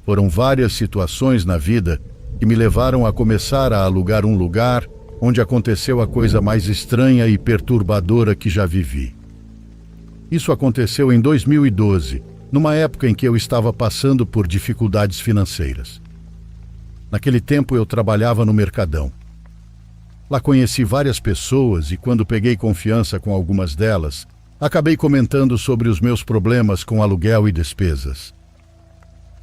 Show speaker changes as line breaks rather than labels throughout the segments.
Foram várias situações na vida que me levaram a começar a alugar um lugar onde aconteceu a coisa mais estranha e perturbadora que já vivi. Isso aconteceu em 2012, numa época em que eu estava passando por dificuldades financeiras. Naquele tempo eu trabalhava no Mercadão. Lá conheci várias pessoas e quando peguei confiança com algumas delas, acabei comentando sobre os meus problemas com aluguel e despesas.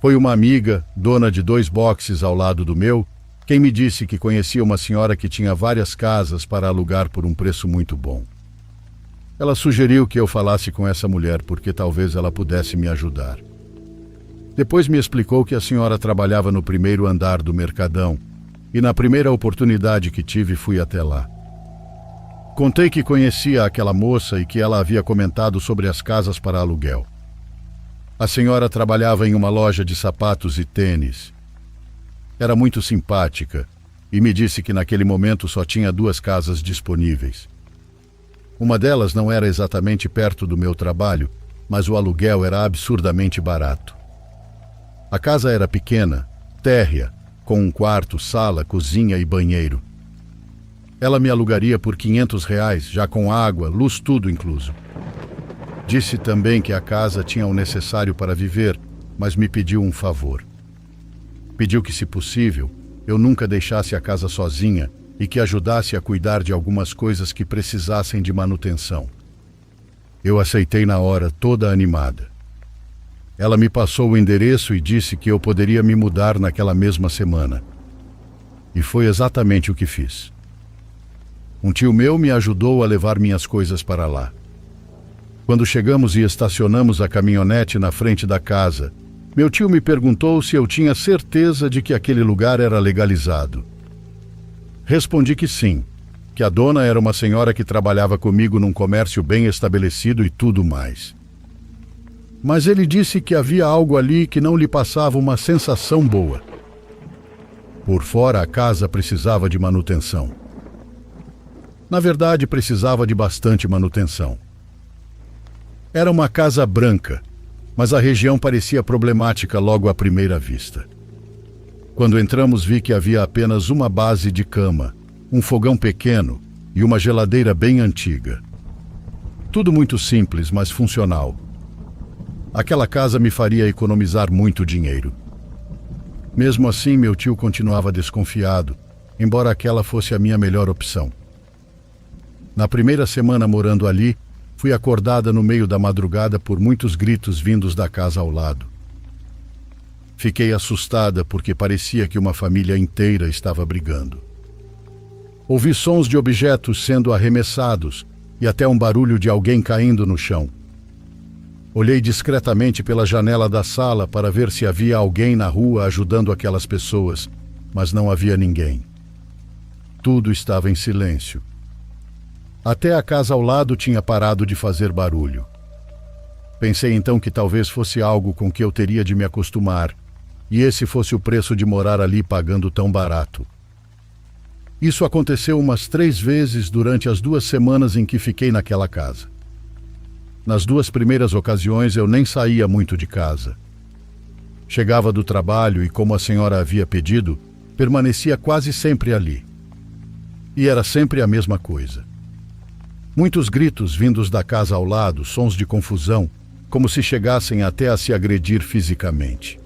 Foi uma amiga, dona de 2 boxes ao lado do meu, quem me disse que conhecia uma senhora que tinha várias casas para alugar por um preço muito bom. Ela sugeriu que eu falasse com essa mulher porque talvez ela pudesse me ajudar. Depois me explicou que a senhora trabalhava no primeiro andar do Mercadão e na primeira oportunidade que tive fui até lá. Contei que conhecia aquela moça e que ela havia comentado sobre as casas para aluguel. A senhora trabalhava em uma loja de sapatos e tênis. Era muito simpática e me disse que naquele momento só tinha 2 casas disponíveis. Uma delas não era exatamente perto do meu trabalho, mas o aluguel era absurdamente barato. A casa era pequena, térrea, com um quarto, sala, cozinha e banheiro. Ela me alugaria por R$500, já com água, luz, tudo incluso. Disse também que a casa tinha o necessário para viver, mas me pediu um favor. Pediu que, se possível, eu nunca deixasse a casa sozinha e que ajudasse a cuidar de algumas coisas que precisassem de manutenção. Eu aceitei na hora, toda animada. Ela me passou o endereço e disse que eu poderia me mudar naquela mesma semana. E foi exatamente o que fiz. Um tio meu me ajudou a levar minhas coisas para lá. Quando chegamos e estacionamos a caminhonete na frente da casa, meu tio me perguntou se eu tinha certeza de que aquele lugar era legalizado. Respondi que sim, que a dona era uma senhora que trabalhava comigo num comércio bem estabelecido e tudo mais. Mas ele disse que havia algo ali que não lhe passava uma sensação boa. Por fora, a casa precisava de manutenção. Na verdade, precisava de bastante manutenção. Era uma casa branca, mas a região parecia problemática logo à primeira vista. Quando entramos, vi que havia apenas uma base de cama, um fogão pequeno e uma geladeira bem antiga. Tudo muito simples, mas funcional. Aquela casa me faria economizar muito dinheiro. Mesmo assim, meu tio continuava desconfiado, embora aquela fosse a minha melhor opção. Na primeira semana morando ali, fui acordada no meio da madrugada por muitos gritos vindos da casa ao lado. Fiquei assustada porque parecia que uma família inteira estava brigando. Ouvi sons de objetos sendo arremessados e até um barulho de alguém caindo no chão. Olhei discretamente pela janela da sala para ver se havia alguém na rua ajudando aquelas pessoas, mas não havia ninguém. Tudo estava em silêncio. Até a casa ao lado tinha parado de fazer barulho. Pensei então que talvez fosse algo com que eu teria de me acostumar, e esse fosse o preço de morar ali pagando tão barato. Isso aconteceu umas 3 vezes durante as 2 semanas em que fiquei naquela casa. Nas 2 primeiras ocasiões eu nem saía muito de casa. Chegava do trabalho e, como a senhora havia pedido, permanecia quase sempre ali. E era sempre a mesma coisa. Muitos gritos vindos da casa ao lado, sons de confusão, como se chegassem até a se agredir fisicamente.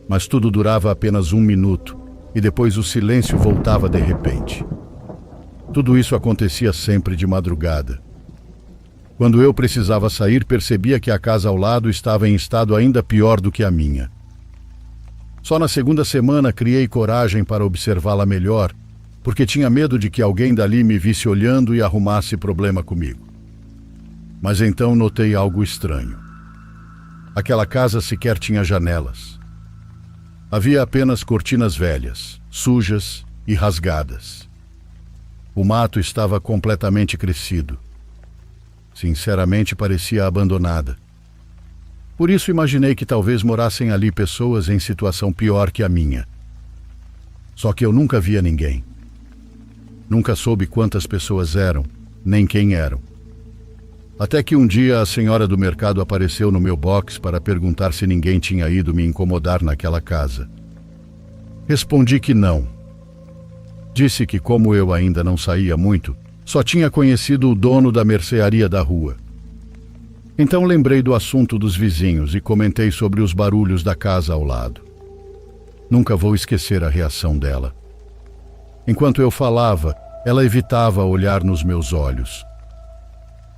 Mas tudo durava apenas 1 minuto, e depois o silêncio voltava de repente. Tudo isso acontecia sempre de madrugada. Quando eu precisava sair, percebia que a casa ao lado estava em estado ainda pior do que a minha. Só na 2ª semana criei coragem para observá-la melhor, porque tinha medo de que alguém dali me visse olhando e arrumasse problema comigo. Mas então notei algo estranho. Aquela casa sequer tinha janelas. Havia apenas cortinas velhas, sujas e rasgadas. O mato estava completamente crescido. Sinceramente, parecia abandonada. Por isso imaginei que talvez morassem ali pessoas em situação pior que a minha. Só que eu nunca via ninguém. Nunca soube quantas pessoas eram, nem quem eram. Até que um dia a senhora do mercado apareceu no meu box para perguntar se ninguém tinha ido me incomodar naquela casa. Respondi que não. Disse que, como eu ainda não saía muito, só tinha conhecido o dono da mercearia da rua. Então lembrei do assunto dos vizinhos e comentei sobre os barulhos da casa ao lado. Nunca vou esquecer a reação dela. Enquanto eu falava, ela evitava olhar nos meus olhos.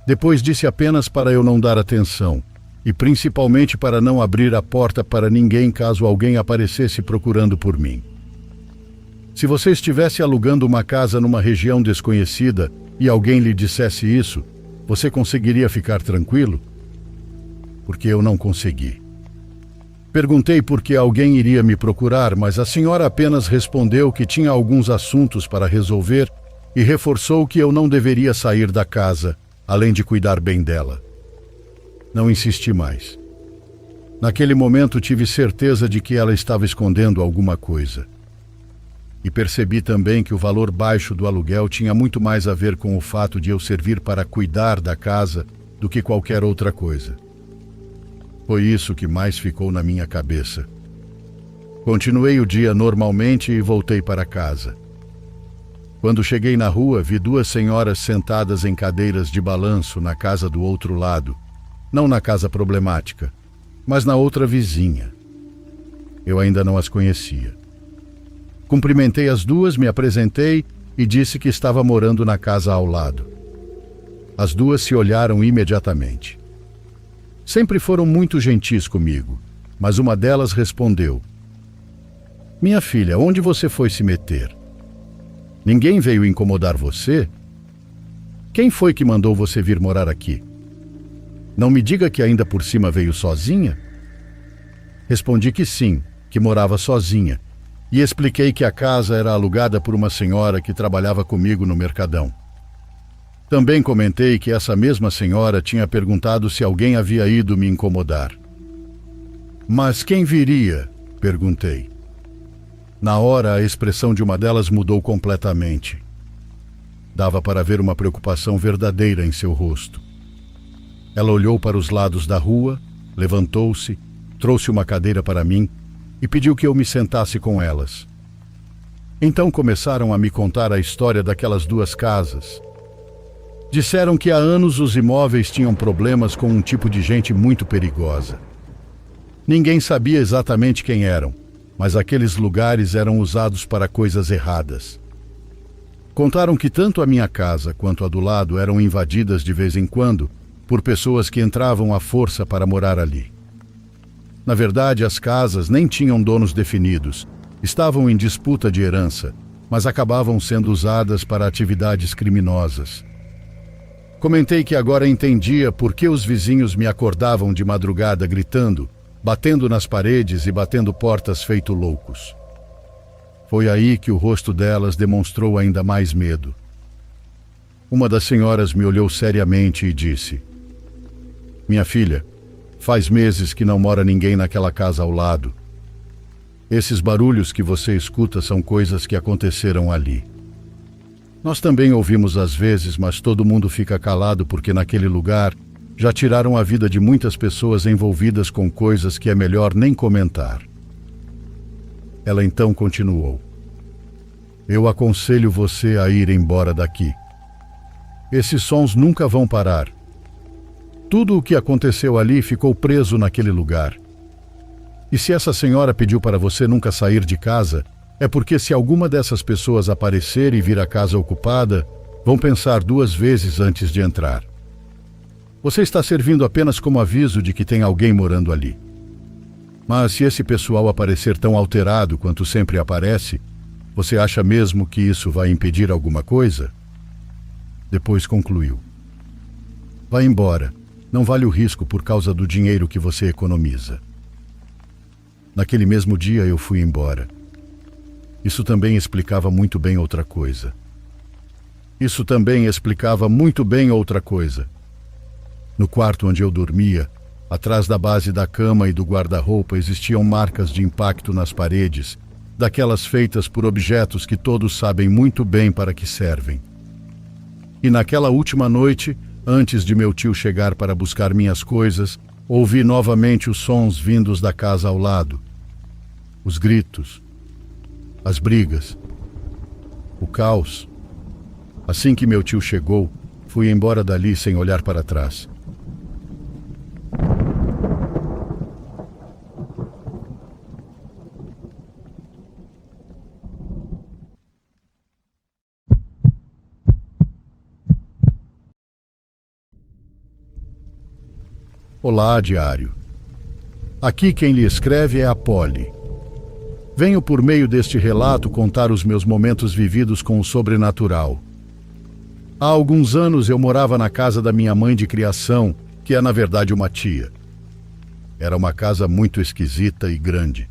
Depois disse apenas para eu não dar atenção, e principalmente para não abrir a porta para ninguém caso alguém aparecesse procurando por mim. Se você estivesse alugando uma casa numa região desconhecida e alguém lhe dissesse isso, você conseguiria ficar tranquilo? Porque eu não consegui. Perguntei por que alguém iria me procurar, mas a senhora apenas respondeu que tinha alguns assuntos para resolver e reforçou que eu não deveria sair da casa, além de cuidar bem dela. Não insisti mais. Naquele momento tive certeza de que ela estava escondendo alguma coisa. E percebi também que o valor baixo do aluguel tinha muito mais a ver com o fato de eu servir para cuidar da casa do que qualquer outra coisa. Foi isso que mais ficou na minha cabeça. Continuei o dia normalmente e voltei para casa. Quando cheguei na rua, vi duas senhoras sentadas em cadeiras de balanço na casa do outro lado. Não na casa problemática, mas na outra vizinha. Eu ainda não as conhecia. Cumprimentei as duas, me apresentei e disse que estava morando na casa ao lado. As duas se olharam imediatamente. Sempre foram muito gentis comigo, mas uma delas respondeu: "Minha filha, onde você foi se meter? Ninguém veio incomodar você? Quem foi que mandou você vir morar aqui? Não me diga que ainda por cima veio sozinha?" Respondi que sim, que morava sozinha, e expliquei que a casa era alugada por uma senhora que trabalhava comigo no Mercadão. Também comentei que essa mesma senhora tinha perguntado se alguém havia ido me incomodar. "Mas quem viria?" perguntei. Na hora, a expressão de uma delas mudou completamente. Dava para ver uma preocupação verdadeira em seu rosto. Ela olhou para os lados da rua, levantou-se, trouxe uma cadeira para mim e pediu que eu me sentasse com elas. Então começaram a me contar a história daquelas duas casas. Disseram que há anos os imóveis tinham problemas com um tipo de gente muito perigosa. Ninguém sabia exatamente quem eram, mas aqueles lugares eram usados para coisas erradas. Contaram que tanto a minha casa quanto a do lado eram invadidas de vez em quando por pessoas que entravam à força para morar ali. Na verdade, as casas nem tinham donos definidos, estavam em disputa de herança, mas acabavam sendo usadas para atividades criminosas. Comentei que agora entendia por que os vizinhos me acordavam de madrugada gritando, batendo nas paredes e batendo portas feito loucos. Foi aí que o rosto delas demonstrou ainda mais medo. Uma das senhoras me olhou seriamente e disse: "Minha filha, faz meses que não mora ninguém naquela casa ao lado. Esses barulhos que você escuta são coisas que aconteceram ali. Nós também ouvimos às vezes, mas todo mundo fica calado porque naquele lugar já tiraram a vida de muitas pessoas envolvidas com coisas que é melhor nem comentar." Ela então continuou: "Eu aconselho você a ir embora daqui. Esses sons nunca vão parar. Tudo o que aconteceu ali ficou preso naquele lugar. E se essa senhora pediu para você nunca sair de casa, é porque se alguma dessas pessoas aparecer e vir a casa ocupada, vão pensar duas vezes antes de entrar. Você está servindo apenas como aviso de que tem alguém morando ali. Mas se esse pessoal aparecer tão alterado quanto sempre aparece, você acha mesmo que isso vai impedir alguma coisa?" Depois concluiu: "Vá embora, não vale o risco por causa do dinheiro que você economiza." Naquele mesmo dia eu fui embora. Isso também explicava muito bem outra coisa. No quarto onde eu dormia, atrás da base da cama e do guarda-roupa existiam marcas de impacto nas paredes, daquelas feitas por objetos que todos sabem muito bem para que servem. E naquela última noite, antes de meu tio chegar para buscar minhas coisas, ouvi novamente os sons vindos da casa ao lado. Os gritos, as brigas, o caos. Assim que meu tio chegou, fui embora dali sem olhar para trás. Olá, diário. Aqui quem lhe escreve é a Polly. Venho por meio deste relato contar os meus momentos vividos com o sobrenatural. Há alguns anos eu morava na casa da minha mãe de criação, que é na verdade uma tia. Era uma casa muito esquisita e grande.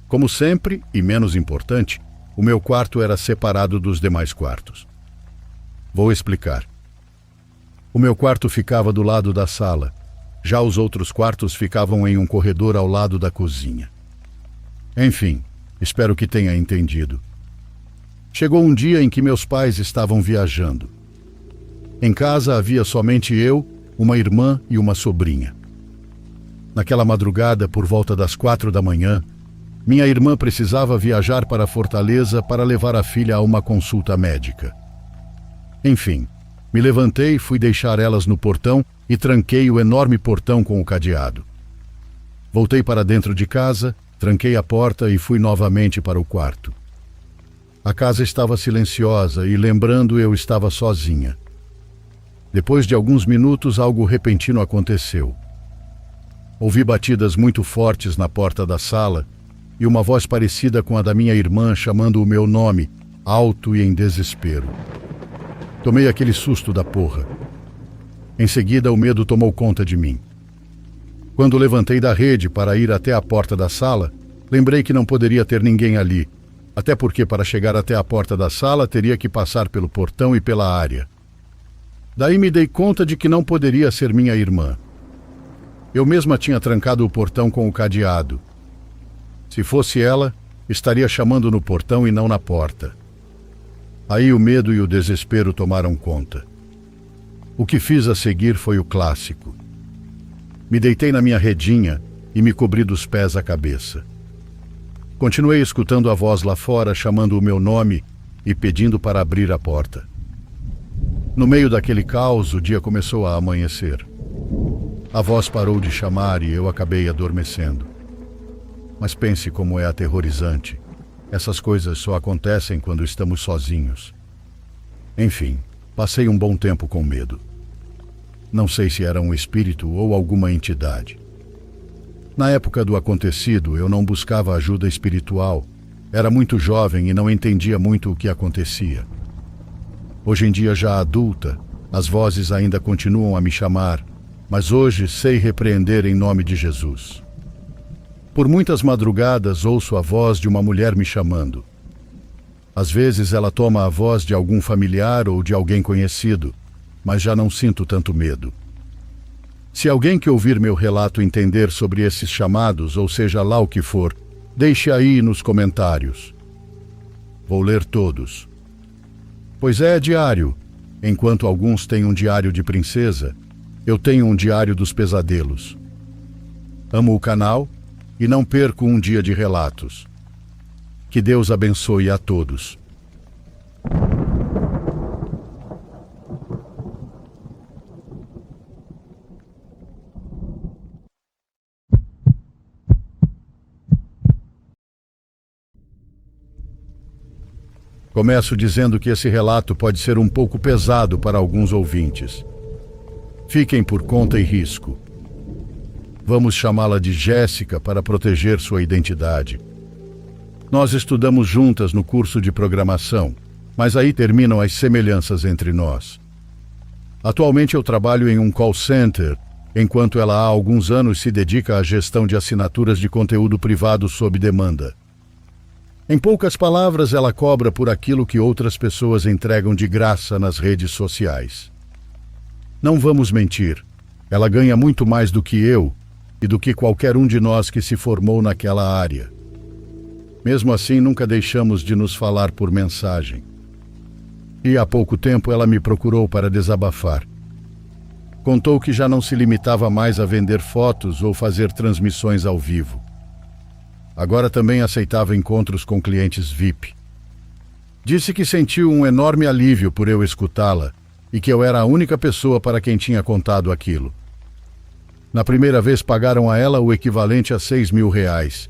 Como sempre, e menos importante, o meu quarto era separado dos demais quartos. Vou explicar. O meu quarto ficava do lado da sala. Já os outros quartos ficavam em um corredor ao lado da cozinha. Enfim, espero que tenha entendido. Chegou um dia em que meus pais estavam viajando. Em casa havia somente eu, uma irmã e uma sobrinha. Naquela madrugada, por volta das 4 da manhã, minha irmã precisava viajar para Fortaleza para levar a filha a uma consulta médica. Enfim, me levantei, fui deixar elas no portão e tranquei o enorme portão com o cadeado. Voltei para dentro de casa, tranquei a porta e fui novamente para o quarto. A casa estava silenciosa e, lembrando, eu estava sozinha. Depois de alguns minutos, algo repentino aconteceu. Ouvi batidas muito fortes na porta da sala e uma voz parecida com a da minha irmã chamando o meu nome, alto e em desespero. Tomei aquele susto da porra. Em seguida, o medo tomou conta de mim. Quando levantei da rede para ir até a porta da sala, lembrei que não poderia ter ninguém ali, até porque para chegar até a porta da sala teria que passar pelo portão e pela área. Daí me dei conta de que não poderia ser minha irmã. Eu mesma tinha trancado o portão com o cadeado. Se fosse ela, estaria chamando no portão e não na porta. Aí o medo e o desespero tomaram conta. O que fiz a seguir foi o clássico. Me deitei na minha redinha e me cobri dos pés à cabeça. Continuei escutando a voz lá fora chamando o meu nome e pedindo para abrir a porta. No meio daquele caos, o dia começou a amanhecer. A voz parou de chamar e eu acabei adormecendo. Mas pense como é aterrorizante. Essas coisas só acontecem quando estamos sozinhos. Enfim, passei um bom tempo com medo. Não sei se era um espírito ou alguma entidade. Na época do acontecido, eu não buscava ajuda espiritual. Era muito jovem e não entendia muito o que acontecia. Hoje em dia, já adulta, as vozes ainda continuam a me chamar, mas hoje sei repreender em nome de Jesus. Por muitas madrugadas ouço a voz de uma mulher me chamando. Às vezes ela toma a voz de algum familiar ou de alguém conhecido, mas já não sinto tanto medo. Se alguém que ouvir meu relato entender sobre esses chamados, ou seja lá o que for, deixe aí nos comentários. Vou ler todos. Pois é diário. Enquanto alguns têm um diário de princesa, eu tenho um diário dos pesadelos. Amo o canal e não perco um dia de relatos. Que Deus abençoe a todos. Começo dizendo que esse relato pode ser um pouco pesado para alguns ouvintes. Fiquem por conta e risco. Vamos chamá-la de Jéssica para proteger sua identidade. Nós estudamos juntas no curso de programação, mas aí terminam as semelhanças entre nós. Atualmente eu trabalho em um call center, enquanto ela há alguns anos se dedica à gestão de assinaturas de conteúdo privado sob demanda. Em poucas palavras, ela cobra por aquilo que outras pessoas entregam de graça nas redes sociais. Não vamos mentir, ela ganha muito mais do que eu e do que qualquer um de nós que se formou naquela área. Mesmo assim, nunca deixamos de nos falar por mensagem. E há pouco tempo ela me procurou para desabafar. contou que já não se limitava mais a vender fotos ou fazer transmissões ao vivo. Agora também aceitava encontros com clientes VIP. Disse que sentiu um enorme alívio por eu escutá-la e que eu era a única pessoa para quem tinha contado aquilo. Na primeira vez pagaram a ela o equivalente a R$6.000.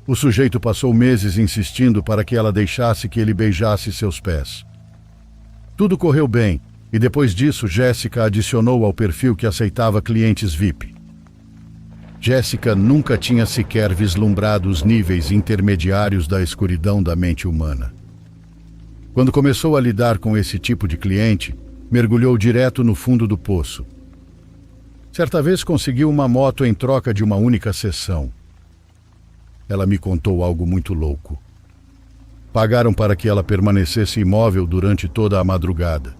O sujeito passou meses insistindo para que ela deixasse que ele beijasse seus pés. Tudo correu bem e depois disso Jéssica adicionou ao perfil que aceitava clientes VIP. Jéssica nunca tinha sequer vislumbrado os níveis intermediários da escuridão da mente humana. Quando começou a lidar com esse tipo de cliente, mergulhou direto no fundo do poço. Certa vez conseguiu uma moto em troca de uma única sessão. Ela me contou algo muito louco. Pagaram para que ela permanecesse imóvel durante toda a madrugada.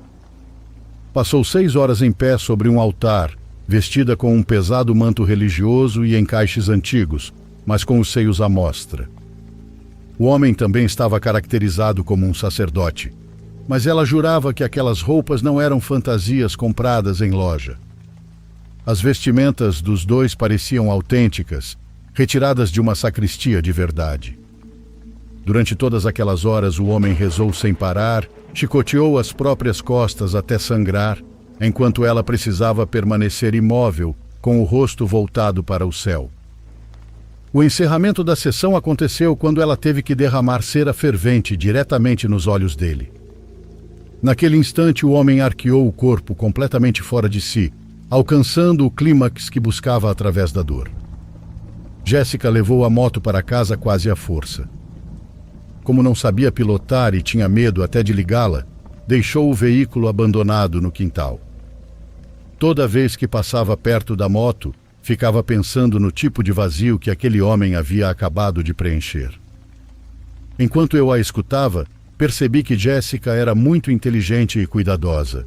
Passou 6 horas em pé sobre um altar, vestida com um pesado manto religioso e encaixes antigos, mas com os seios à mostra. O homem também estava caracterizado como um sacerdote, mas ela jurava que aquelas roupas não eram fantasias compradas em loja. As vestimentas dos dois pareciam autênticas, retiradas de uma sacristia de verdade. Durante todas aquelas horas, o homem rezou sem parar, chicoteou as próprias costas até sangrar, enquanto ela precisava permanecer imóvel, com o rosto voltado para o céu. O encerramento da sessão aconteceu quando ela teve que derramar cera fervente diretamente nos olhos dele. Naquele instante, o homem arqueou o corpo completamente fora de si, alcançando o clímax que buscava através da dor. Jéssica levou a moto para casa quase à força. Como não sabia pilotar e tinha medo até de ligá-la, deixou o veículo abandonado no quintal. Toda vez que passava perto da moto, ficava pensando no tipo de vazio que aquele homem havia acabado de preencher. Enquanto eu a escutava, percebi que Jéssica era muito inteligente e cuidadosa.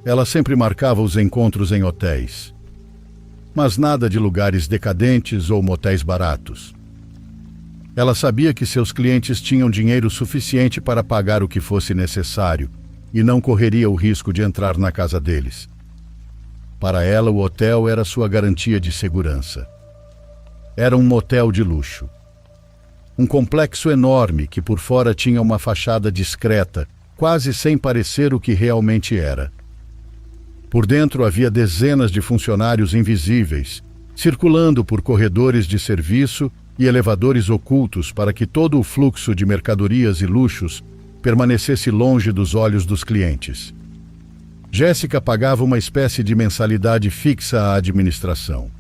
Ela sempre marcava os encontros em hotéis, mas nada de lugares decadentes ou motéis baratos. Ela sabia que seus clientes tinham dinheiro suficiente para pagar o que fosse necessário e não correria o risco de entrar na casa deles. Para ela, o hotel era sua garantia de segurança. Era um motel de luxo. Um complexo enorme que por fora tinha uma fachada discreta, quase sem parecer o que realmente era. Por dentro havia dezenas de funcionários invisíveis, circulando por corredores de serviço e elevadores ocultos para que todo o fluxo de mercadorias e luxos permanecesse longe dos olhos dos clientes. Jéssica pagava uma espécie de mensalidade fixa à administração.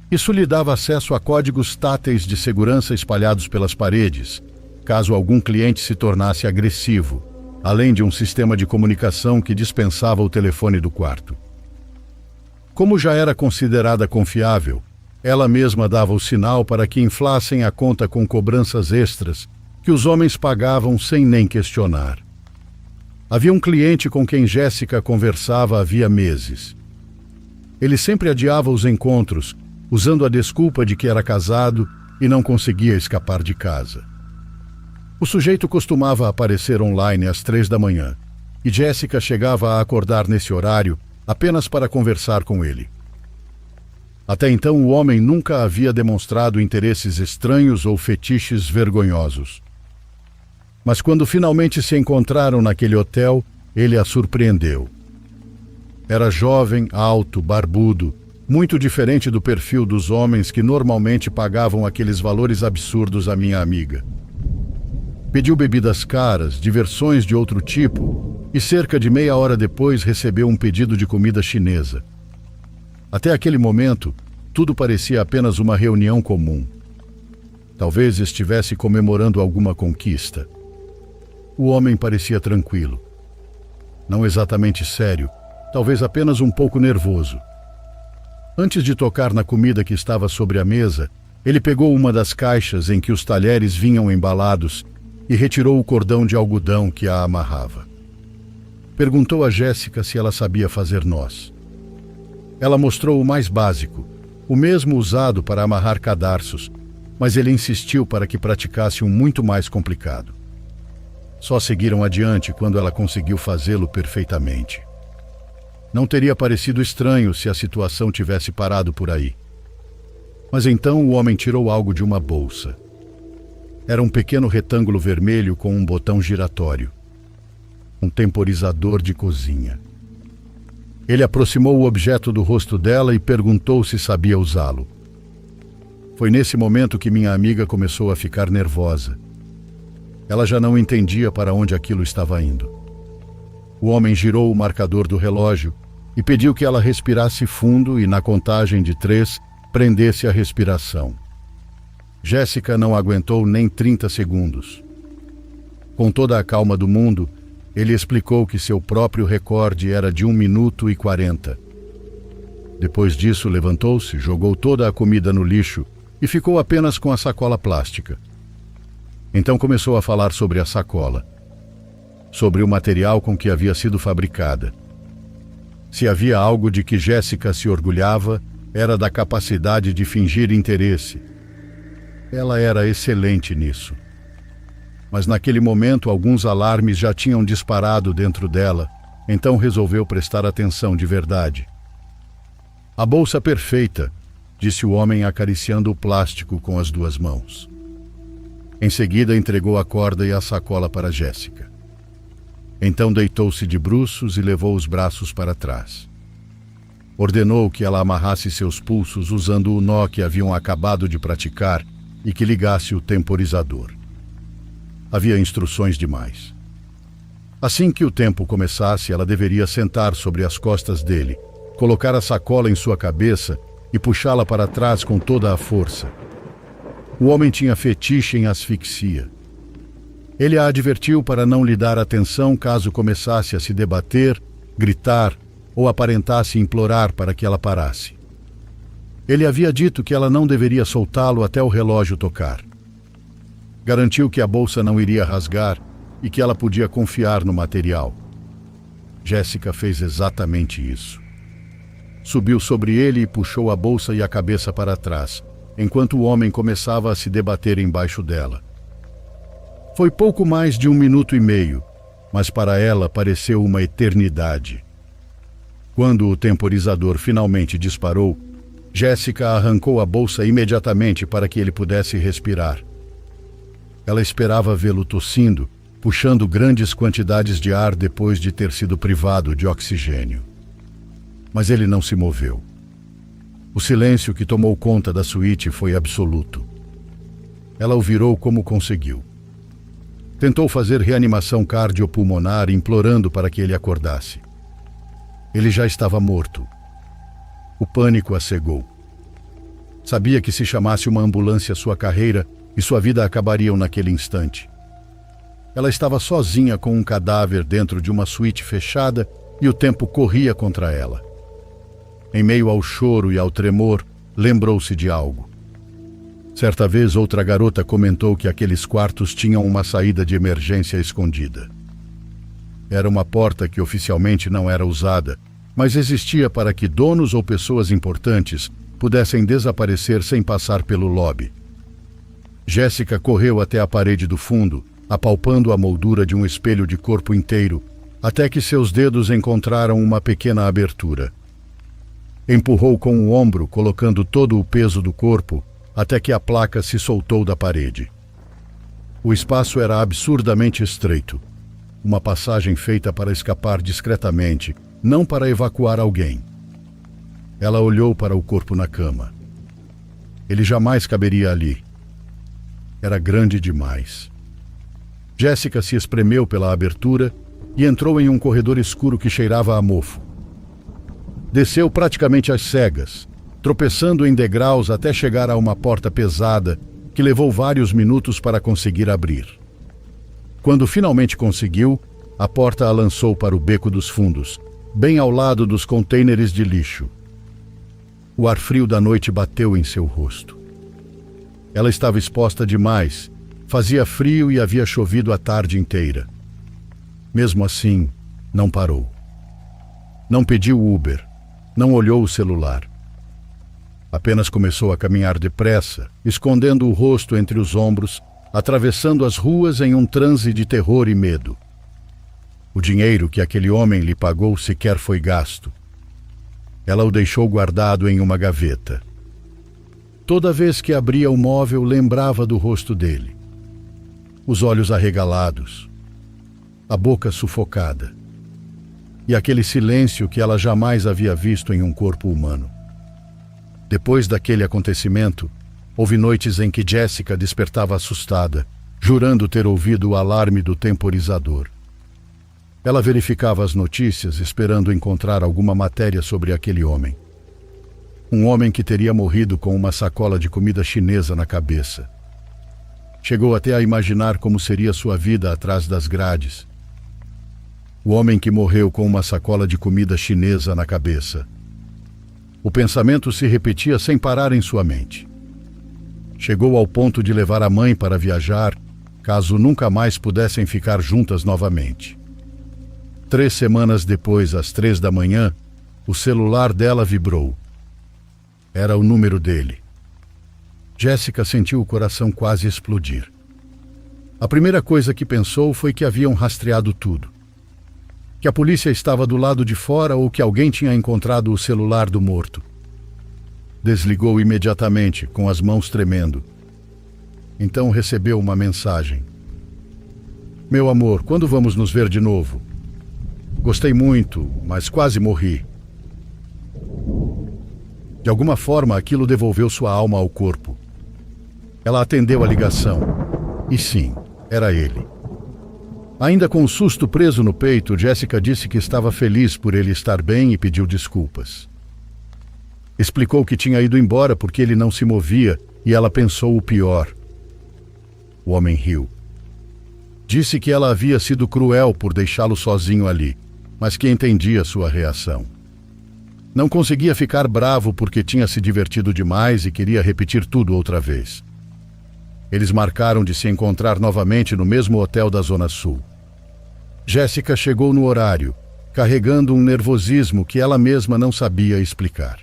Isso lhe dava acesso a códigos táteis de segurança espalhados pelas paredes, caso algum cliente se tornasse agressivo, além de um sistema de comunicação que dispensava o telefone do quarto. Como já era considerada confiável, ela mesma dava o sinal para que inflassem a conta com cobranças extras que os homens pagavam sem nem questionar. Havia um cliente com quem Jéssica conversava havia meses. Ele sempre adiava os encontros, usando a desculpa de que era casado e não conseguia escapar de casa. O sujeito costumava aparecer online às 3 da manhã, e Jéssica chegava a acordar nesse horário apenas para conversar com ele. Até então, o homem nunca havia demonstrado interesses estranhos ou fetiches vergonhosos. Mas quando finalmente se encontraram naquele hotel, ele a surpreendeu. Era jovem, alto, barbudo, muito diferente do perfil dos homens que normalmente pagavam aqueles valores absurdos à minha amiga. Pediu bebidas caras, diversões de outro tipo, e cerca de meia hora depois recebeu um pedido de comida chinesa. Até aquele momento, tudo parecia apenas uma reunião comum. Talvez estivesse comemorando alguma conquista. O homem parecia tranquilo. Não exatamente sério, talvez apenas um pouco nervoso. Antes de tocar na comida que estava sobre a mesa, ele pegou uma das caixas em que os talheres vinham embalados e retirou o cordão de algodão que a amarrava. Perguntou a Jéssica se ela sabia fazer nós. Ela mostrou o mais básico, o mesmo usado para amarrar cadarços, mas ele insistiu para que praticasse um muito mais complicado. Só seguiram adiante quando ela conseguiu fazê-lo perfeitamente. Não teria parecido estranho se a situação tivesse parado por aí. Mas então o homem tirou algo de uma bolsa. Era um pequeno retângulo vermelho com um botão giratório. Um temporizador de cozinha. Ele aproximou o objeto do rosto dela e perguntou se sabia usá-lo. Foi nesse momento que minha amiga começou a ficar nervosa. Ela já não entendia para onde aquilo estava indo. O homem girou o marcador do relógio e pediu que ela respirasse fundo e, na contagem de 3, prendesse a respiração. Jéssica não aguentou nem 30 segundos. Com toda a calma do mundo, ele explicou que seu próprio recorde era de 1 minuto e 40. Depois disso, levantou-se, jogou toda a comida no lixo e ficou apenas com a sacola plástica. Então começou a falar sobre a sacola, sobre o material com que havia sido fabricada. Se havia algo de que Jéssica se orgulhava, era da capacidade de fingir interesse. Ela era excelente nisso. Mas naquele momento alguns alarmes já tinham disparado dentro dela, então resolveu prestar atenção de verdade. "A bolsa perfeita", disse o homem acariciando o plástico com as 2 mãos. Em seguida entregou a corda e a sacola para Jéssica. Então deitou-se de bruços e levou os braços para trás. Ordenou que ela amarrasse seus pulsos usando o nó que haviam acabado de praticar e que ligasse o temporizador. Havia instruções demais. Assim que o tempo começasse, ela deveria sentar sobre as costas dele, colocar a sacola em sua cabeça e puxá-la para trás com toda a força. O homem tinha fetiche em asfixia. Ele a advertiu para não lhe dar atenção caso começasse a se debater, gritar ou aparentasse implorar para que ela parasse. Ele havia dito que ela não deveria soltá-lo até o relógio tocar. Garantiu que a bolsa não iria rasgar e que ela podia confiar no material. Jéssica fez exatamente isso. Subiu sobre ele e puxou a bolsa e a cabeça para trás, enquanto o homem começava a se debater embaixo dela. Foi pouco mais de 1 minuto e meio, mas para ela pareceu uma eternidade. Quando o temporizador finalmente disparou, Jéssica arrancou a bolsa imediatamente para que ele pudesse respirar. Ela esperava vê-lo tossindo, puxando grandes quantidades de ar depois de ter sido privado de oxigênio. Mas ele não se moveu. O silêncio que tomou conta da suíte foi absoluto. Ela o virou como conseguiu. Tentou fazer reanimação cardiopulmonar, implorando para que ele acordasse. Ele já estava morto. O pânico a cegou. Sabia que se chamasse uma ambulância sua carreira e sua vida acabariam naquele instante. Ela estava sozinha com um cadáver dentro de uma suíte fechada e o tempo corria contra ela. Em meio ao choro e ao tremor, lembrou-se de algo. Certa vez, outra garota comentou que aqueles quartos tinham uma saída de emergência escondida. Era uma porta que oficialmente não era usada, mas existia para que donos ou pessoas importantes pudessem desaparecer sem passar pelo lobby. Jéssica correu até a parede do fundo, apalpando a moldura de um espelho de corpo inteiro, até que seus dedos encontraram uma pequena abertura. Empurrou com o ombro, colocando todo o peso do corpo, até que a placa se soltou da parede. O espaço era absurdamente estreito. Uma passagem feita para escapar discretamente, não para evacuar alguém. Ela olhou para o corpo na cama. Ele jamais caberia ali. Era grande demais. Jéssica se espremeu pela abertura e entrou em um corredor escuro que cheirava a mofo. Desceu praticamente às cegas, tropeçando em degraus até chegar a uma porta pesada que levou vários minutos para conseguir abrir. Quando finalmente conseguiu, a porta a lançou para o beco dos fundos, bem ao lado dos contêineres de lixo. O ar frio da noite bateu em seu rosto. Ela estava exposta demais, fazia frio e havia chovido a tarde inteira. Mesmo assim, não parou. Não pediu Uber, não olhou o celular. Apenas começou a caminhar depressa, escondendo o rosto entre os ombros, atravessando as ruas em um transe de terror e medo. O dinheiro que aquele homem lhe pagou sequer foi gasto. Ela o deixou guardado em uma gaveta. Toda vez que abria o móvel, lembrava do rosto dele. Os olhos arregalados, a boca sufocada, e aquele silêncio que ela jamais havia visto em um corpo humano. Depois daquele acontecimento, houve noites em que Jessica despertava assustada, jurando ter ouvido o alarme do temporizador. Ela verificava as notícias, esperando encontrar alguma matéria sobre aquele homem. Um homem que teria morrido com uma sacola de comida chinesa na cabeça. Chegou até a imaginar como seria sua vida atrás das grades. O homem que morreu com uma sacola de comida chinesa na cabeça. O pensamento se repetia sem parar em sua mente. Chegou ao ponto de levar a mãe para viajar, caso nunca mais pudessem ficar juntas novamente. 3 semanas depois, às 3 da manhã, o celular dela vibrou. Era o número dele. Jessica sentiu o coração quase explodir. A primeira coisa que pensou foi que haviam rastreado tudo. Que a polícia estava do lado de fora ou que alguém tinha encontrado o celular do morto. Desligou imediatamente, com as mãos tremendo. Então recebeu uma mensagem. Meu amor, quando vamos nos ver de novo? Gostei muito, mas quase morri. De alguma forma, aquilo devolveu sua alma ao corpo. Ela atendeu a ligação. E sim, era ele. Ainda com o susto preso no peito, Jessica disse que estava feliz por ele estar bem e pediu desculpas. Explicou que tinha ido embora porque ele não se movia e ela pensou o pior. O homem riu. Disse que ela havia sido cruel por deixá-lo sozinho ali, mas que entendia sua reação. Não conseguia ficar bravo porque tinha se divertido demais e queria repetir tudo outra vez. Eles marcaram de se encontrar novamente no mesmo hotel da Zona Sul. Jessica chegou no horário, carregando um nervosismo que ela mesma não sabia explicar.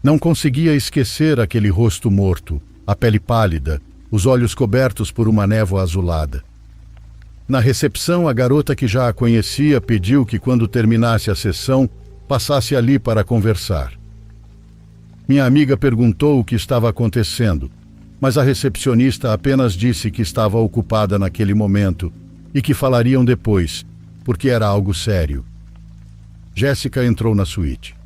Não conseguia esquecer aquele rosto morto, a pele pálida, os olhos cobertos por uma névoa azulada. Na recepção, a garota que já a conhecia pediu que, quando terminasse a sessão, passasse ali para conversar. Minha amiga perguntou o que estava acontecendo, mas a recepcionista apenas disse que estava ocupada naquele momento e que falariam depois, porque era algo sério. Jessica entrou na suíte.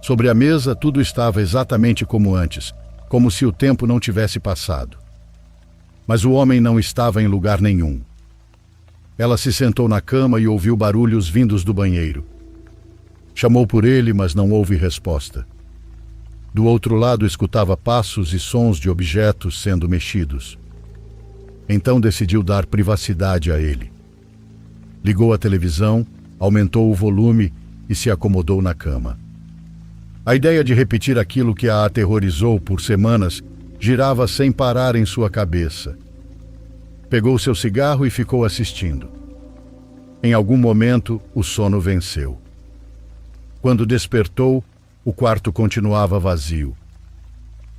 Sobre a mesa, tudo estava exatamente como antes, como se o tempo não tivesse passado. Mas o homem não estava em lugar nenhum. Ela se sentou na cama e ouviu barulhos vindos do banheiro. Chamou por ele, mas não houve resposta. Do outro lado, escutava passos e sons de objetos sendo mexidos. Então decidiu dar privacidade a ele. Ligou a televisão, aumentou o volume e se acomodou na cama. A ideia de repetir aquilo que a aterrorizou por semanas girava sem parar em sua cabeça. Pegou seu cigarro e ficou assistindo. Em algum momento, o sono venceu. Quando despertou, o quarto continuava vazio.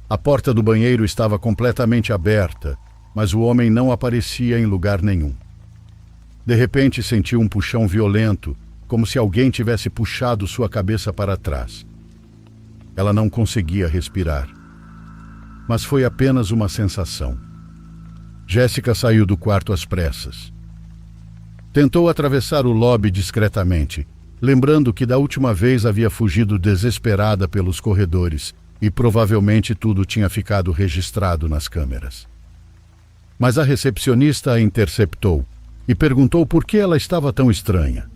A porta do banheiro estava completamente aberta, mas o homem não aparecia em lugar nenhum. De repente, sentiu um puxão violento, como se alguém tivesse puxado sua cabeça para trás. Ela não conseguia respirar. Mas foi apenas uma sensação. Jessica saiu do quarto às pressas. Tentou atravessar o lobby discretamente, lembrando que da última vez havia fugido desesperada pelos corredores e provavelmente tudo tinha ficado registrado nas câmeras. Mas a recepcionista a interceptou e perguntou por que ela estava tão estranha.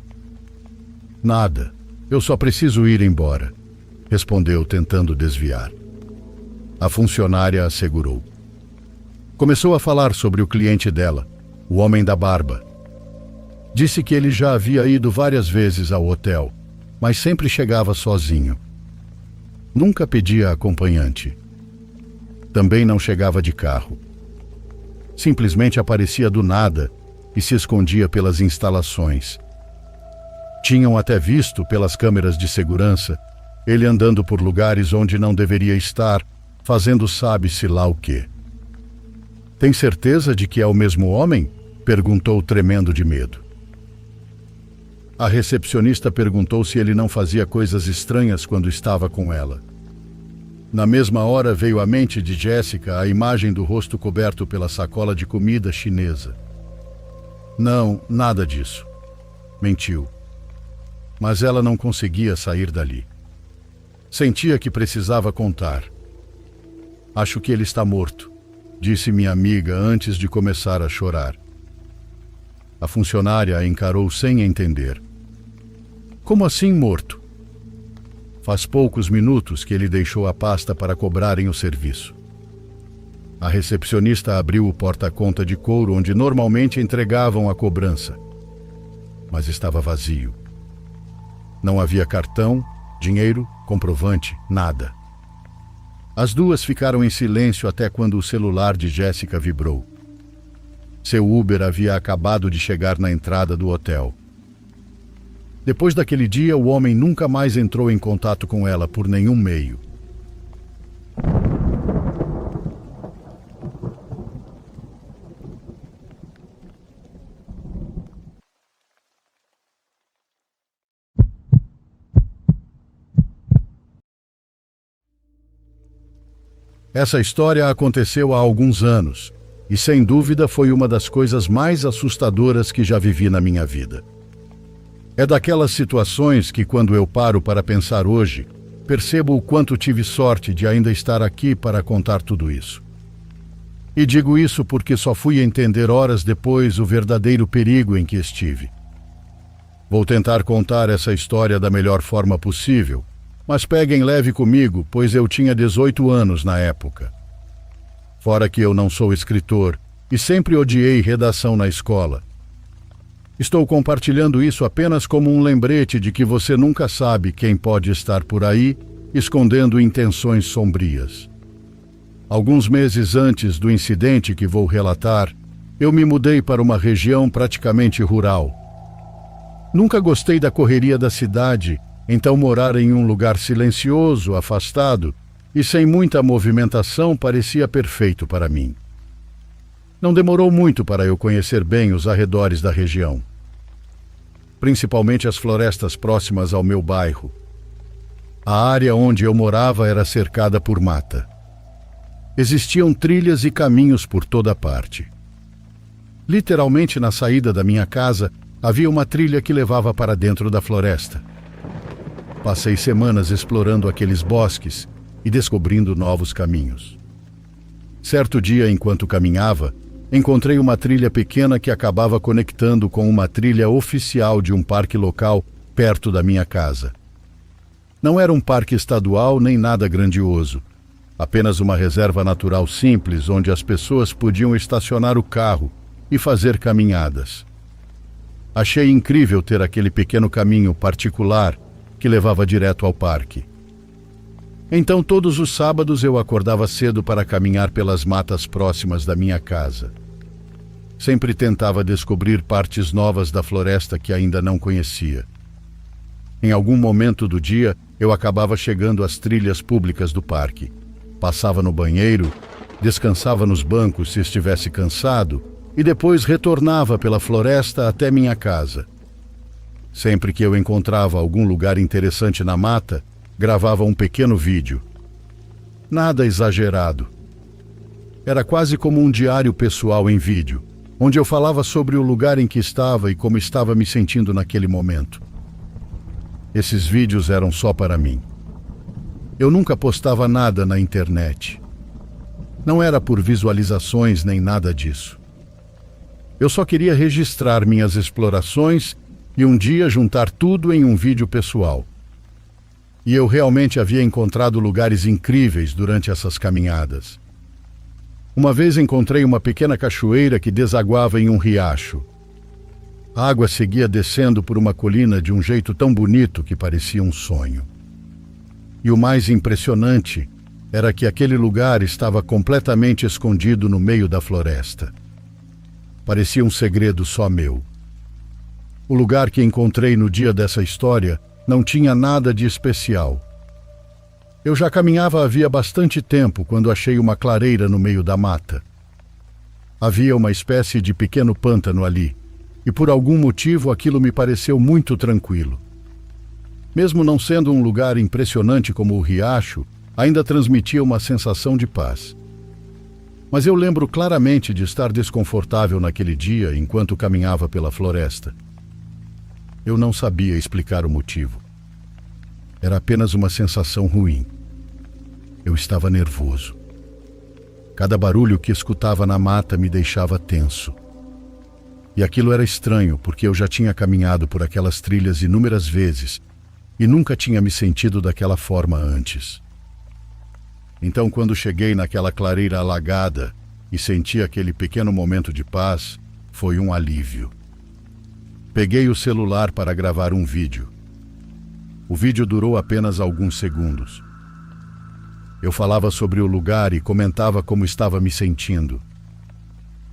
Nada, eu só preciso ir embora, respondeu tentando desviar. A funcionária assegurou. Começou a falar sobre o cliente dela, o homem da barba. Disse que ele já havia ido várias vezes ao hotel, mas sempre chegava sozinho. Nunca pedia acompanhante. Também não chegava de carro. Simplesmente aparecia do nada e se escondia pelas instalações. Tinham até visto, pelas câmeras de segurança, ele andando por lugares onde não deveria estar, fazendo sabe-se lá o quê. Tem certeza de que é o mesmo homem? Perguntou, tremendo de medo. A recepcionista perguntou se ele não fazia coisas estranhas quando estava com ela. Na mesma hora veio à mente de Jessica a imagem do rosto coberto pela sacola de comida chinesa. Não, nada disso. Mentiu. Mas ela não conseguia sair dali. Sentia que precisava contar. Acho que ele está morto, disse minha amiga antes de começar a chorar. A funcionária a encarou sem entender. Como assim morto? Faz poucos minutos que ele deixou a pasta para cobrarem o serviço. A recepcionista abriu o porta-conta de couro onde normalmente entregavam a cobrança, mas estava vazio. Não havia cartão, dinheiro, comprovante, nada. As duas ficaram em silêncio até quando o celular de Jessica vibrou. Seu Uber havia acabado de chegar na entrada do hotel. Depois daquele dia, o homem nunca mais entrou em contato com ela por nenhum meio. Essa história aconteceu há alguns anos e, sem dúvida, foi uma das coisas mais assustadoras que já vivi na minha vida. É daquelas situações que, quando eu paro para pensar hoje, percebo o quanto tive sorte de ainda estar aqui para contar tudo isso. E digo isso porque só fui entender horas depois o verdadeiro perigo em que estive. Vou tentar contar essa história da melhor forma possível, mas peguem leve comigo, pois eu tinha 18 anos na época. Fora que eu não sou escritor e sempre odiei redação na escola. Estou compartilhando isso apenas como um lembrete de que você nunca sabe quem pode estar por aí escondendo intenções sombrias. Alguns meses antes do incidente que vou relatar, eu me mudei para uma região praticamente rural. Nunca gostei da correria da cidade, então morar em um lugar silencioso, afastado e sem muita movimentação parecia perfeito para mim. Não demorou muito para eu conhecer bem os arredores da região, principalmente as florestas próximas ao meu bairro. A área onde eu morava era cercada por mata. Existiam trilhas e caminhos por toda parte. Literalmente na saída da minha casa havia uma trilha que levava para dentro da floresta. Passei semanas explorando aqueles bosques e descobrindo novos caminhos. Certo dia, enquanto caminhava, encontrei uma trilha pequena que acabava conectando com uma trilha oficial de um parque local perto da minha casa. Não era um parque estadual nem nada grandioso, apenas uma reserva natural simples onde as pessoas podiam estacionar o carro e fazer caminhadas. Achei incrível ter aquele pequeno caminho particular que levava direto ao parque. Então, todos os sábados eu acordava cedo para caminhar pelas matas próximas da minha casa. Sempre tentava descobrir partes novas da floresta que ainda não conhecia. Em algum momento do dia, eu acabava chegando às trilhas públicas do parque. Passava no banheiro, descansava nos bancos se estivesse cansado e depois retornava pela floresta até minha casa. Sempre que eu encontrava algum lugar interessante na mata, gravava um pequeno vídeo. Nada exagerado. Era quase como um diário pessoal em vídeo, onde eu falava sobre o lugar em que estava e como estava me sentindo naquele momento. Esses vídeos eram só para mim. Eu nunca postava nada na internet. Não era por visualizações nem nada disso. Eu só queria registrar minhas explorações e um dia juntar tudo em um vídeo pessoal. E eu realmente havia encontrado lugares incríveis durante essas caminhadas. Uma vez encontrei uma pequena cachoeira que desaguava em um riacho. A água seguia descendo por uma colina de um jeito tão bonito que parecia um sonho. E o mais impressionante era que aquele lugar estava completamente escondido no meio da floresta. Parecia um segredo só meu. O lugar que encontrei no dia dessa história não tinha nada de especial. Eu já caminhava havia bastante tempo quando achei uma clareira no meio da mata. Havia uma espécie de pequeno pântano ali, e por algum motivo aquilo me pareceu muito tranquilo. Mesmo não sendo um lugar impressionante como o riacho, ainda transmitia uma sensação de paz. Mas eu lembro claramente de estar desconfortável naquele dia enquanto caminhava pela floresta. Eu não sabia explicar o motivo. Era apenas uma sensação ruim. Eu estava nervoso. Cada barulho que escutava na mata me deixava tenso. E aquilo era estranho, porque eu já tinha caminhado por aquelas trilhas inúmeras vezes e nunca tinha me sentido daquela forma antes. Então, quando cheguei naquela clareira alagada e senti aquele pequeno momento de paz, foi um alívio. Peguei o celular para gravar um vídeo. O vídeo durou apenas alguns segundos. Eu falava sobre o lugar e comentava como estava me sentindo.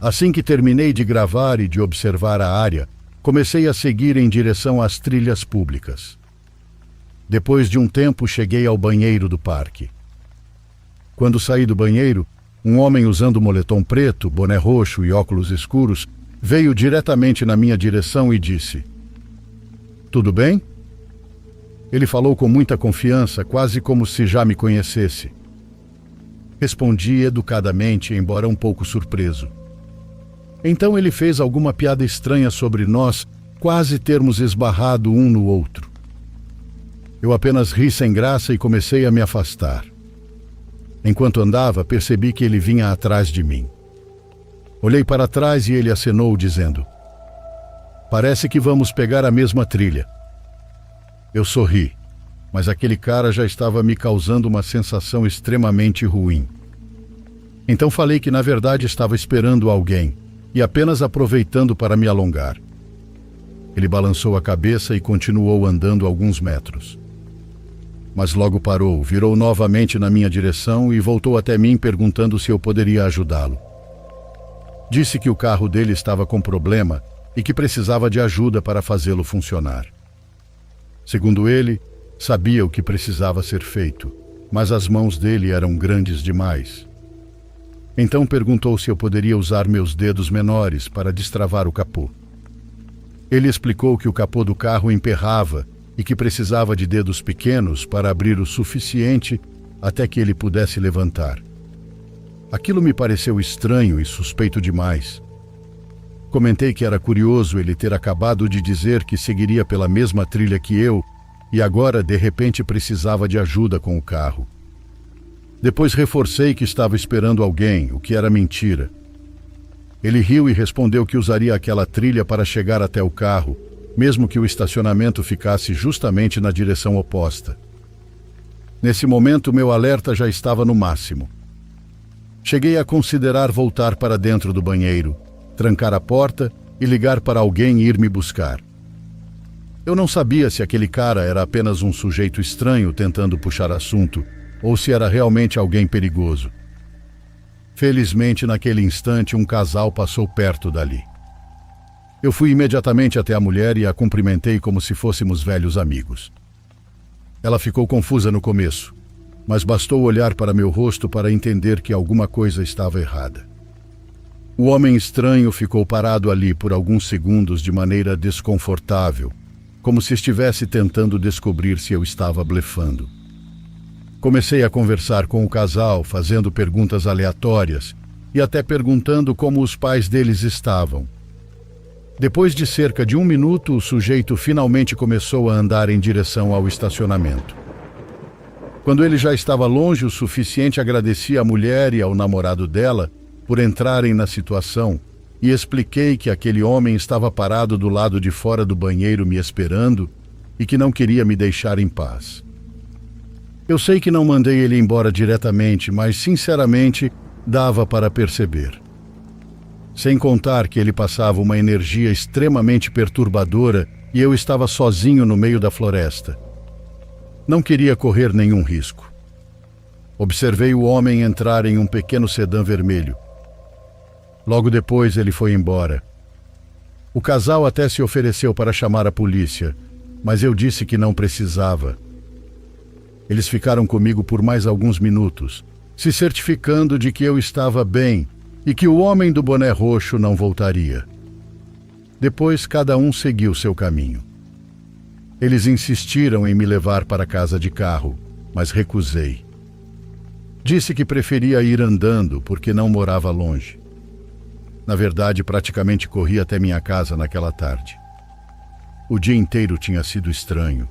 Assim que terminei de gravar e de observar a área, comecei a seguir em direção às trilhas públicas. Depois de um tempo, cheguei ao banheiro do parque. Quando saí do banheiro, um homem usando moletom preto, boné roxo e óculos escuros veio diretamente na minha direção e disse: "Tudo bem?" Ele falou com muita confiança, quase como se já me conhecesse. Respondi educadamente, embora um pouco surpreso. Então ele fez alguma piada estranha sobre nós, quase termos esbarrado um no outro. Eu apenas ri sem graça e comecei a me afastar. Enquanto andava, percebi que ele vinha atrás de mim. Olhei para trás e ele acenou, dizendo: "Parece que vamos pegar a mesma trilha." Eu sorri, mas aquele cara já estava me causando uma sensação extremamente ruim. Então falei que na verdade estava esperando alguém e apenas aproveitando para me alongar. Ele balançou a cabeça e continuou andando alguns metros. Mas logo parou, virou novamente na minha direção e voltou até mim perguntando se eu poderia ajudá-lo. Disse que o carro dele estava com problema e que precisava de ajuda para fazê-lo funcionar. Segundo ele, sabia o que precisava ser feito, mas as mãos dele eram grandes demais. Então perguntou se eu poderia usar meus dedos menores para destravar o capô. Ele explicou que o capô do carro emperrava e que precisava de dedos pequenos para abrir o suficiente até que ele pudesse levantar. Aquilo me pareceu estranho e suspeito demais. Comentei que era curioso ele ter acabado de dizer que seguiria pela mesma trilha que eu e agora, de repente, precisava de ajuda com o carro. Depois reforcei que estava esperando alguém, o que era mentira. Ele riu e respondeu que usaria aquela trilha para chegar até o carro, mesmo que o estacionamento ficasse justamente na direção oposta. Nesse momento, meu alerta já estava no máximo. Cheguei a considerar voltar para dentro do banheiro, trancar a porta e ligar para alguém ir me buscar. Eu não sabia se aquele cara era apenas um sujeito estranho tentando puxar assunto ou se era realmente alguém perigoso. Felizmente, naquele instante, um casal passou perto dali. Eu fui imediatamente até a mulher e a cumprimentei como se fôssemos velhos amigos. Ela ficou confusa no começo, mas bastou olhar para meu rosto para entender que alguma coisa estava errada. O homem estranho ficou parado ali por alguns segundos de maneira desconfortável, como se estivesse tentando descobrir se eu estava blefando. Comecei a conversar com o casal, fazendo perguntas aleatórias e até perguntando como os pais deles estavam. Depois de cerca de 1 minuto, o sujeito finalmente começou a andar em direção ao estacionamento. Quando ele já estava longe o suficiente, agradeci à mulher e ao namorado dela por entrarem na situação e expliquei que aquele homem estava parado do lado de fora do banheiro me esperando e que não queria me deixar em paz. Eu sei que não mandei ele embora diretamente, mas sinceramente dava para perceber. Sem contar que ele passava uma energia extremamente perturbadora e eu estava sozinho no meio da floresta. Não queria correr nenhum risco. Observei o homem entrar em um pequeno sedã vermelho. Logo depois ele foi embora. O casal até se ofereceu para chamar a polícia, mas eu disse que não precisava. Eles ficaram comigo por mais alguns minutos, se certificando de que eu estava bem e que o homem do boné roxo não voltaria. Depois, cada um seguiu seu caminho. Eles insistiram em me levar para casa de carro, mas recusei. Disse que preferia ir andando porque não morava longe. Na verdade, praticamente corri até minha casa naquela tarde. O dia inteiro tinha sido estranho.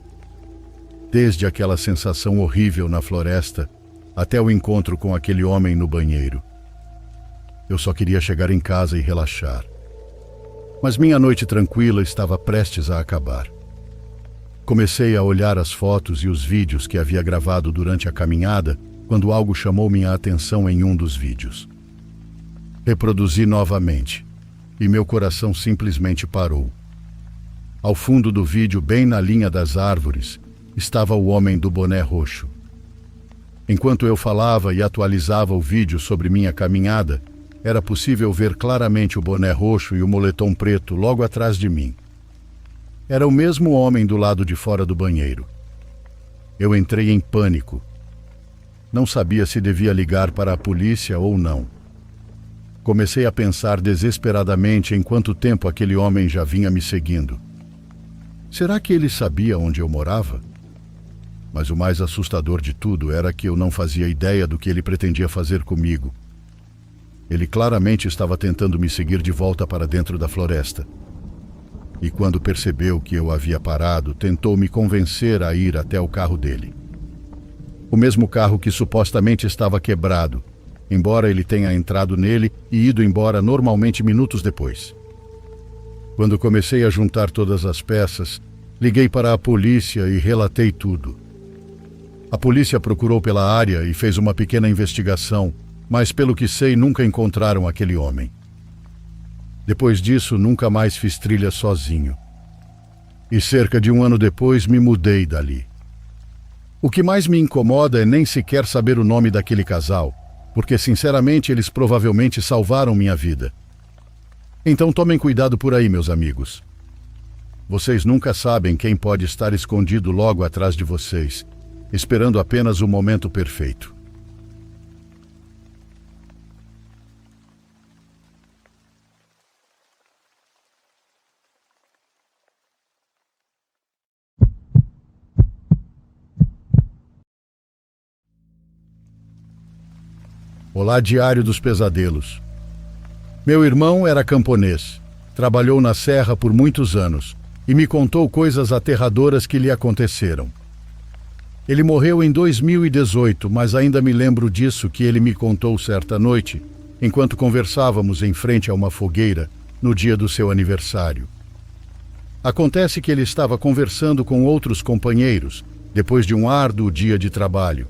Desde aquela sensação horrível na floresta até o encontro com aquele homem no banheiro. Eu só queria chegar em casa e relaxar. Mas minha noite tranquila estava prestes a acabar. Comecei a olhar as fotos e os vídeos que havia gravado durante a caminhada quando algo chamou minha atenção em um dos vídeos. Reproduzi novamente e meu coração simplesmente parou. Ao fundo do vídeo, bem na linha das árvores, estava o homem do boné roxo. Enquanto eu falava e atualizava o vídeo sobre minha caminhada, era possível ver claramente o boné roxo e o moletom preto logo atrás de mim. Era o mesmo homem do lado de fora do banheiro. Eu entrei em pânico. Não sabia se devia ligar para a polícia ou não. Comecei a pensar desesperadamente em quanto tempo aquele homem já vinha me seguindo. Será que ele sabia onde eu morava? Mas o mais assustador de tudo era que eu não fazia ideia do que ele pretendia fazer comigo. Ele claramente estava tentando me seguir de volta para dentro da floresta. E quando percebeu que eu havia parado, tentou me convencer a ir até o carro dele. O mesmo carro que supostamente estava quebrado, embora ele tenha entrado nele e ido embora normalmente minutos depois. Quando comecei a juntar todas as peças, liguei para a polícia e relatei tudo. A polícia procurou pela área e fez uma pequena investigação, mas pelo que sei, nunca encontraram aquele homem. Depois disso, nunca mais fiz trilha sozinho. E cerca de um ano depois, me mudei dali. O que mais me incomoda é nem sequer saber o nome daquele casal, porque, sinceramente, eles provavelmente salvaram minha vida. Então tomem cuidado por aí, meus amigos. Vocês nunca sabem quem pode estar escondido logo atrás de vocês, esperando apenas o momento perfeito. Olá, Diário dos Pesadelos. Meu irmão era camponês, trabalhou na serra por muitos anos e me contou coisas aterradoras que lhe aconteceram. Ele morreu em 2018, mas ainda me lembro disso que ele me contou certa noite, enquanto conversávamos em frente a uma fogueira no dia do seu aniversário. Acontece que ele estava conversando com outros companheiros depois de um árduo dia de trabalho.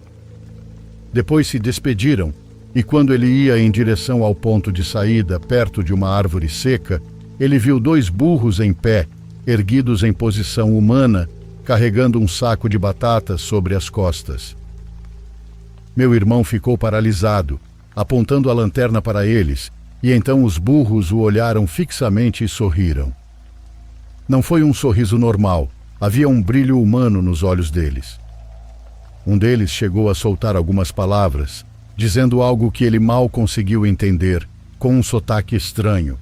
Depois se despediram e quando ele ia em direção ao ponto de saída, perto de uma árvore seca, ele viu 2 burros em pé, erguidos em posição humana, carregando um saco de batatas sobre as costas. Meu irmão ficou paralisado, apontando a lanterna para eles, e então os burros o olharam fixamente e sorriram. Não foi um sorriso normal, havia um brilho humano nos olhos deles. Um deles chegou a soltar algumas palavras, dizendo algo que ele mal conseguiu entender, com um sotaque estranho.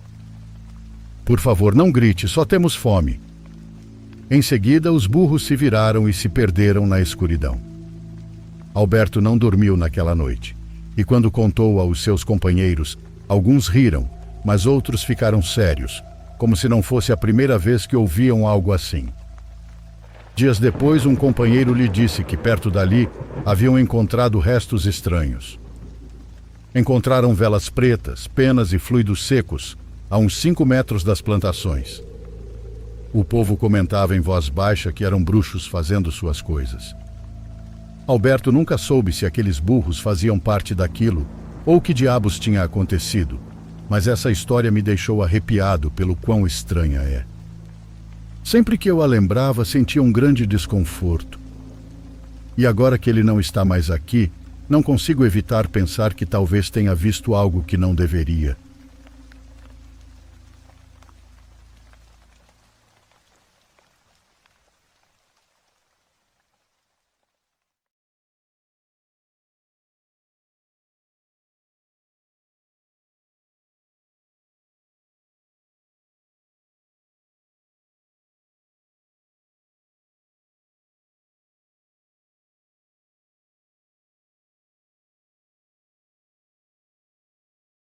Por favor, não grite, só temos fome. Em seguida, os burros se viraram e se perderam na escuridão. Alberto não dormiu naquela noite, e quando contou aos seus companheiros, alguns riram, mas outros ficaram sérios, como se não fosse a primeira vez que ouviam algo assim. Dias depois, um companheiro lhe disse que perto dali haviam encontrado restos estranhos. Encontraram velas pretas, penas e fluidos secos, a uns 5 metros das plantações. O povo comentava em voz baixa que eram bruxos fazendo suas coisas. Alberto nunca soube se aqueles burros faziam parte daquilo ou que diabos tinha acontecido, mas essa história me deixou arrepiado pelo quão estranha é. Sempre que eu a lembrava, sentia um grande desconforto. E agora que ele não está mais aqui, não consigo evitar pensar que talvez tenha visto algo que não deveria.